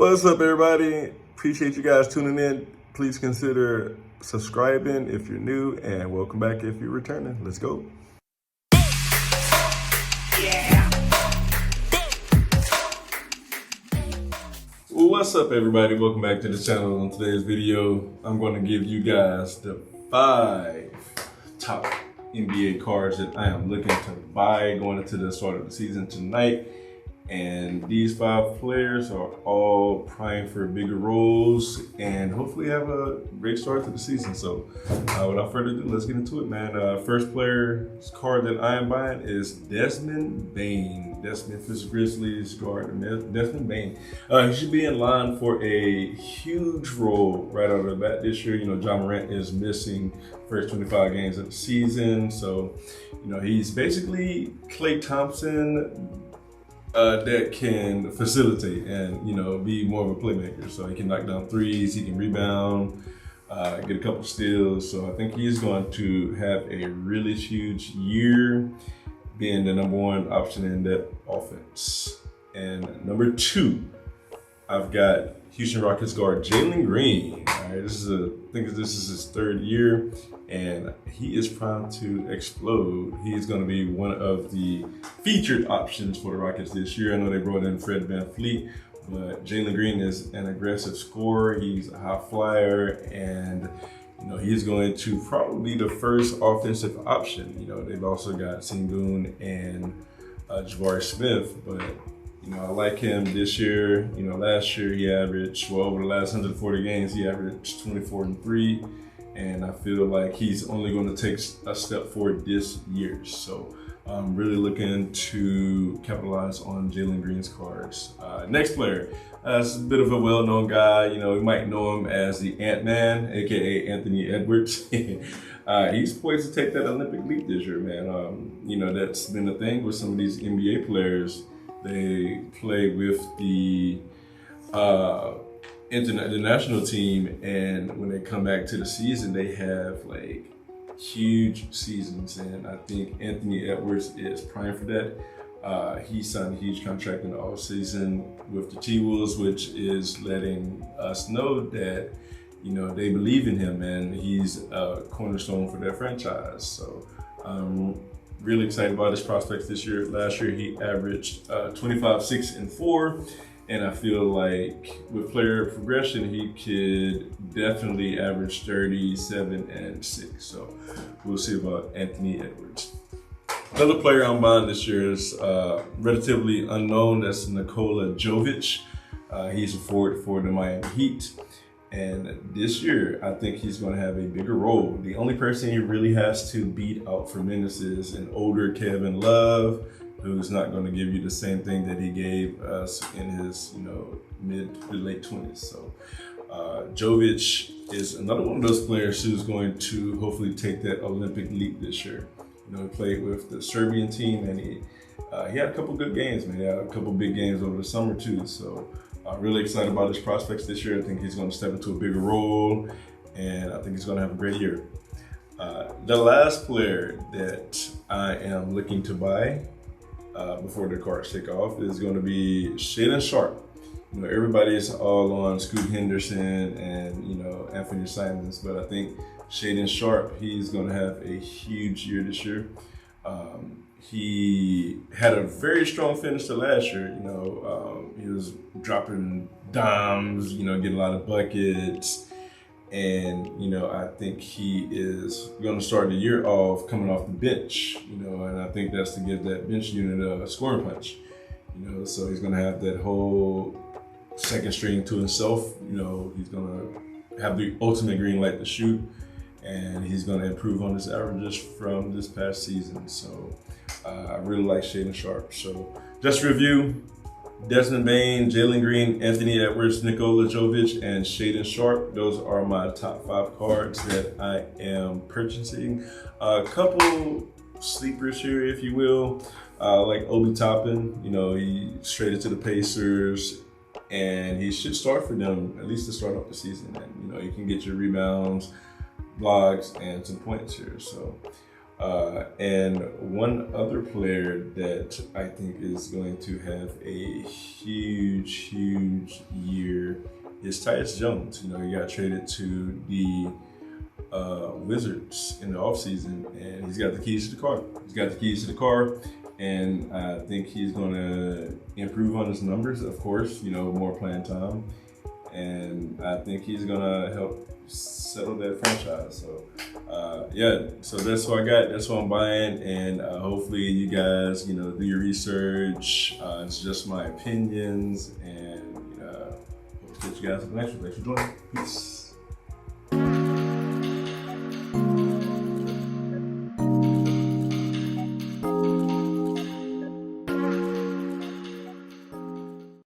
What's up, everybody? Appreciate you guys tuning in. Please consider subscribing if you're new, and welcome back if you're returning. Let's go. What's up, everybody? Welcome back to the channel. On today's video, I'm going to give you guys the 5 top NBA cards that I am looking to buy going into the start of the season tonight. And these 5 players are all primed for bigger roles and hopefully have a great start to the season. So without further ado, let's get into it, man. First player's card that I am buying is Desmond Bane. That's Memphis Grizzlies guard, Desmond Bane. He should be in line for a huge role right out of the bat this year. You know, John Morant is missing first 25 games of the season. So, you know, he's basically Klay Thompson, that can facilitate and, you know, be more of a playmaker. So he can knock down threes, he can rebound, get a couple steals. So I think he's going to have a really huge year, being the #1 option in that offense. And number 2, I've got Houston Rockets guard Jalen Green. All right, I think this is his 3rd year, and he is primed to explode. He is going to be one of the featured options for the Rockets this year. I know they brought in Fred VanVleet, but Jalen Green is an aggressive scorer. He's a high flyer, and you know he's going to probably be the first offensive option. You know, they've also got Sengun and Jabari Smith, but you know, I like him this year. You know, last year he averaged, well, over the last 140 games, he averaged 24 and 3. And I feel like he's only going to take a step forward this year. So I'm really looking to capitalize on Jalen Green's cards. Next player, is a bit of a well-known guy. You know, you might know him as the Ant-Man, AKA Anthony Edwards. He's poised to take that Olympic leap this year, man. You know, that's been the thing with some of these NBA players. They play with the international team, and when they come back to the season, they have like huge seasons. And I think Anthony Edwards is prime for that. He signed a huge contract in the offseason with the T-Wolves, which is letting us know that, you know, they believe in him and he's a cornerstone for their franchise. So really excited about his prospects this year. Last year he averaged 25, 6, and 4. And I feel like with player progression, he could definitely average 37 and 6. So we'll see about Anthony Edwards. Another player I'm buying this year is relatively unknown. That's Nikola Jovic. He's a forward for the Miami Heat. And this year, I think he's going to have a bigger role. The only person he really has to beat out for minutes is an older Kevin Love, who's not going to give you the same thing that he gave us in his, you know, mid to late 20s. So Jovic is another one of those players who's going to hopefully take that Olympic leap this year. You know, he played with the Serbian team, and he had a couple good games, man. He had a couple big games over the summer too. So I'm really excited about his prospects this year. I think he's going to step into a bigger role, and I think he's going to have a great year. The last player that I am looking to buy before the cards take off is going to be Shaedon Sharpe. You know, everybody is all on Scoot Henderson and, you know, Anthony Simons, but I think Shaedon Sharpe, he's going to have a huge year this year. He had a very strong finish to last year. You know, he was dropping dimes, you know, getting a lot of buckets. And, you know, I think he is going to start the year off coming off the bench, you know, and I think that's to give that bench unit a scoring punch, you know, so he's going to have that whole second string to himself. You know, he's going to have the ultimate green light to shoot, and he's going to improve on his averages from this past season. So I really like Shaedon Sharpe. So just review: Desmond Bane, Jalen Green, Anthony Edwards, Nikola Jovic, and Shaedon Sharpe. Those are my top 5 cards that I am purchasing. A couple sleepers here, if you will, like Obi Toppin. You know, he traded to the Pacers, and he should start for them at least to start off the season. And you know, you can get your rebounds, blocks, and some points here. So And one other player that I think is going to have a huge year is Tyus Jones. You know, he got traded to the Wizards in the offseason, and he's got the keys to the car. And I think he's going to improve on his numbers, of course, you know, more playing time. And I think he's going to help settle that franchise. So, yeah, so that's what I got. That's what I'm buying. And hopefully you guys, you know, do your research. It's just my opinions. And hope to catch you guys in the next one. Thanks for joining. Peace.